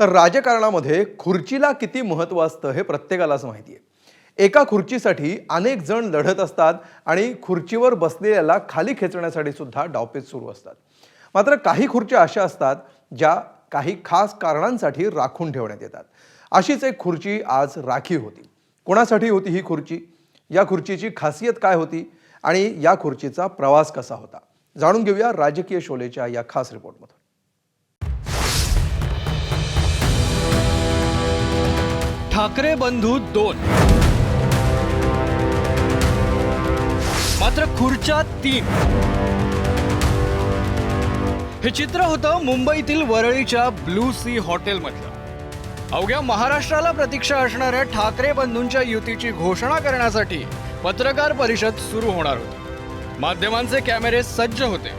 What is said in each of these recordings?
तर राजकारणामध्ये खुर्चीला किती महत्त्व असतं हे प्रत्येकालाच माहिती आहे. एका खुर्चीसाठी अनेक जण लढत असतात आणि खुर्चीवर बसलेल्याला खाली खेचण्यासाठी सुद्धा डावपेच सुरू असतात. मात्र काही खुर्च्या अशा असतात ज्या काही खास कारणांसाठी राखून ठेवण्यात येतात. अशीच एक खुर्ची आज राखीव होती. कोणासाठी होती ही खुर्ची? या खुर्चीची खासियत काय होती आणि या खुर्चीचा प्रवास कसा होता? जाणून घेऊया राजकीय शोलेच्या या खास रिपोर्टमधून. ठाकरे बंधू 2, मात्र खुर्च्या 3. हे चित्र होतं मुंबईतील वरळीच्या ब्लू सी हॉटेलमधलं. अवघ्या महाराष्ट्राला प्रतीक्षा असणाऱ्या ठाकरे बंधूंच्या युतीची घोषणा करण्यासाठी पत्रकार परिषद सुरू होणार होती. माध्यमांचे कॅमेरे सज्ज होते.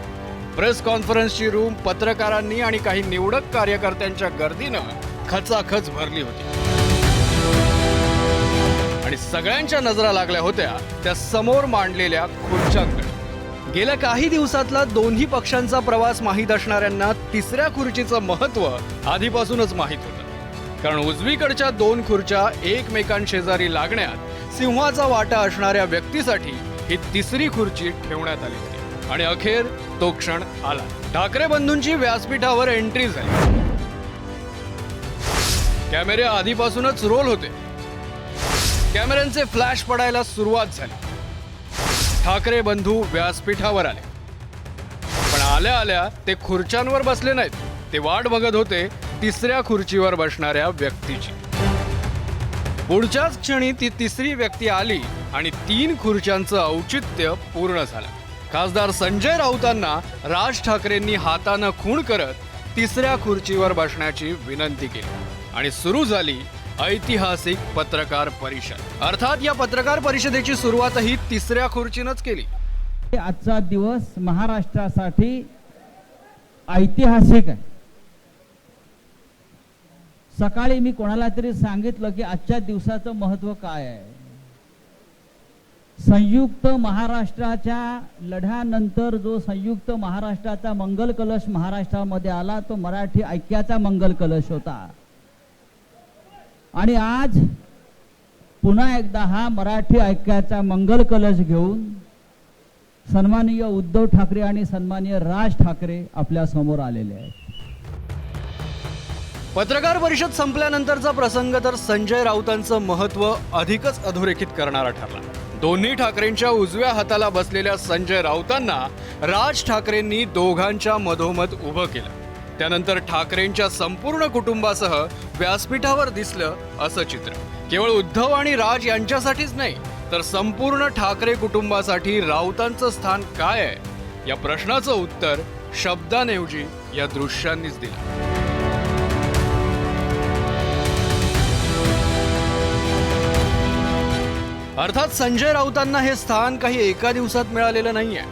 प्रेस कॉन्फरन्सची रूम पत्रकारांनी आणि काही निवडक कार्यकर्त्यांच्या गर्दीनं खचाखच भरली होती आणि सगळ्यांच्या नजरा लागल्या होत्या त्या समोर मांडलेल्या खुर्च्यांकडे. गेल्या काही दिवसातला दोन्ही पक्षांचा प्रवास माहीत असणाऱ्यांना तिसऱ्या खुर्चीचं महत्त्व आधीपासूनच माहीत होतं. कारण उजवीकडच्या 2 खुर्च्या एकमेकांशेजारी लागण्यात सिंहाचा वाटा असणाऱ्या व्यक्तीसाठी ही तिसरी खुर्ची ठेवण्यात आली होती. आणि अखेर तो क्षण आला. ठाकरे बंधूंची व्यासपीठावर एंट्री झाली. कॅमेरे आधीपासूनच रोल होते. कॅमेऱ्यांचे फ्लॅश पडायला सुरुवात झाली. ठाकरे बंधू व्यासपीठावर आले. पण आल्या आल्या ते खुर्च्यांवर बसले नाहीत. ते वाट बघत होते तिसऱ्या खुर्चीवर बसणाऱ्या व्यक्तीची. पुढच्याच क्षणी ती तिसरी व्यक्ती आली आणि 3 खुर्च्यांचं औचित्य पूर्ण झालं. खासदार संजय राऊतांना राज ठाकरेंनी हातानं खूण करत तिसऱ्या खुर्चीवर बसण्याची विनंती केली आणि सुरू झाली ऐतिहासिक पत्रकार परिषद. अर्थात या पत्रकार परिषदेची सुरुवातही तिसऱ्या खुर्चीनंच केली. आजचा दिवस महाराष्ट्रासाठी ऐतिहासिक आहे. सकाळी मी कोणाला तरी सांगितलं की आजच्या दिवसाचं महत्त्व काय आहे. संयुक्त महाराष्ट्राच्या लढ्यानंतर जो संयुक्त महाराष्ट्राचा मंगल कलश महाराष्ट्रामध्ये आला तो मराठी ऐक्याचा मंगल कलश होता. आणि आज पुन्हा एकदा हा मराठी ऐक्याचा मंगल कलश घेऊन सन्माननीय उद्धव ठाकरे आणि सन्माननीय राज ठाकरे आपल्या समोर आलेले आहेत. पत्रकार परिषद संपल्यानंतरचा प्रसंग तर संजय राऊतांचं महत्त्व अधिकच अधोरेखित करणारा ठरला. दोन्ही ठाकरेंच्या उजव्या हाताला बसलेल्या संजय राऊतांना राज ठाकरेंनी दोघांच्या मधोमध उभं केलं. त्यानंतर ठाकरेंच्या संपूर्ण कुटुंबासह व्यासपीठावर दिसलं असं चित्र. केवळ उद्धव आणि राज यांच्यासाठीच नाही तर संपूर्ण ठाकरे कुटुंबासाठी राऊतांचं स्थान काय आहे या प्रश्नाचं उत्तर शब्दांऐवजी या दृश्यांनीच दिलं. अर्थात संजय राऊतांना हे स्थान काही एका दिवसात मिळालेलं नाहीये.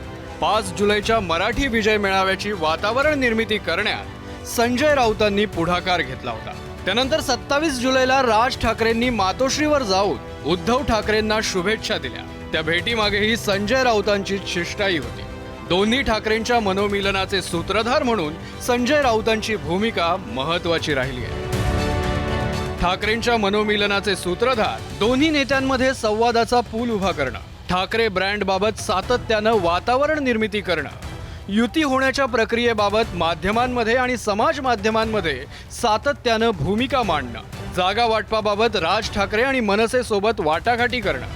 5 जुलैच्या मराठी विजय मेळाव्याची वातावरण निर्मिती करण्यात संजय राऊतांनी पुढाकार घेतला होता. त्यानंतर 27 जुलैला राज ठाकरेंनी मातोश्रीवर जाऊन उद्धव ठाकरेंना शुभेच्छा दिल्या. त्या भेटीमागेही संजय राऊतांची शिष्टाई होती. दोन्ही ठाकरेंच्या मनोमिलनाचे सूत्रधार म्हणून संजय राऊतांची भूमिका महत्त्वाची राहिली आहे. ठाकरेंच्या मनोमिलनाचे सूत्रधार दोन्ही नेत्यांमध्ये संवादाचा पूल उभा करणं, ठाकरे ब्रँडबाबत सातत्यानं वातावरण निर्मिती करणं, युती होण्याच्या प्रक्रियेबाबत माध्यमांमध्ये आणि समाज माध्यमांमध्ये सातत्यानं भूमिका मांडणं, जागा वाटपाबाबत राज ठाकरे आणि मनसे सोबत वाटाघाटी करणं,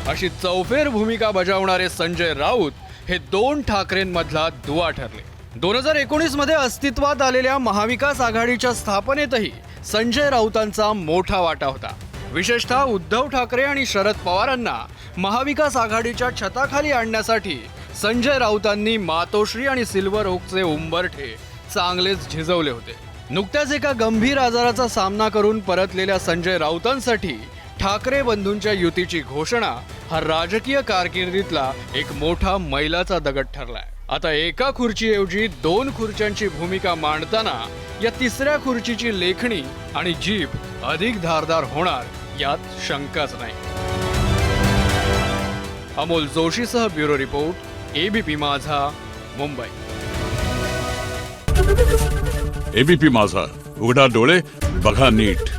अशी चौफेर भूमिका बजावणारे संजय राऊत हे 2 ठाकरेंमधला दुवा ठरले. 2019 मध्ये अस्तित्वात आलेल्या महाविकास आघाडीच्या स्थापनेतही संजय राऊतांचा मोठा वाटा होता. विशेषतः उद्धव ठाकरे आणि शरद पवारांना महाविकास आघाडीच्या छताखाली आणण्यासाठी संजय राऊतांनी मातोश्री आणि सिल्वर ओकचे उंबरठे चांगलेच झिजवले होते. नुकत्याच एका गंभीर आजाराचा सामना करून परतलेल्या संजय राऊतांसाठी ठाकरे बंधूंच्या युतीची घोषणा हा राजकीय कारकिर्दीतला एक मोठा मैलाचा दगड ठरलाय. आता एका खुर्चीऐवजी 2 खुर्च्यांची भूमिका मांडताना या तिसऱ्या खुर्चीची लेखणी आणि जीभ अधिक धारदार होणार यात शंकाच नाही. अमोल जोशीसह ब्युरो रिपोर्ट, एबीपी माझा, मुंबई. एबीपी माझा, उघडा डोळे बघा नीट.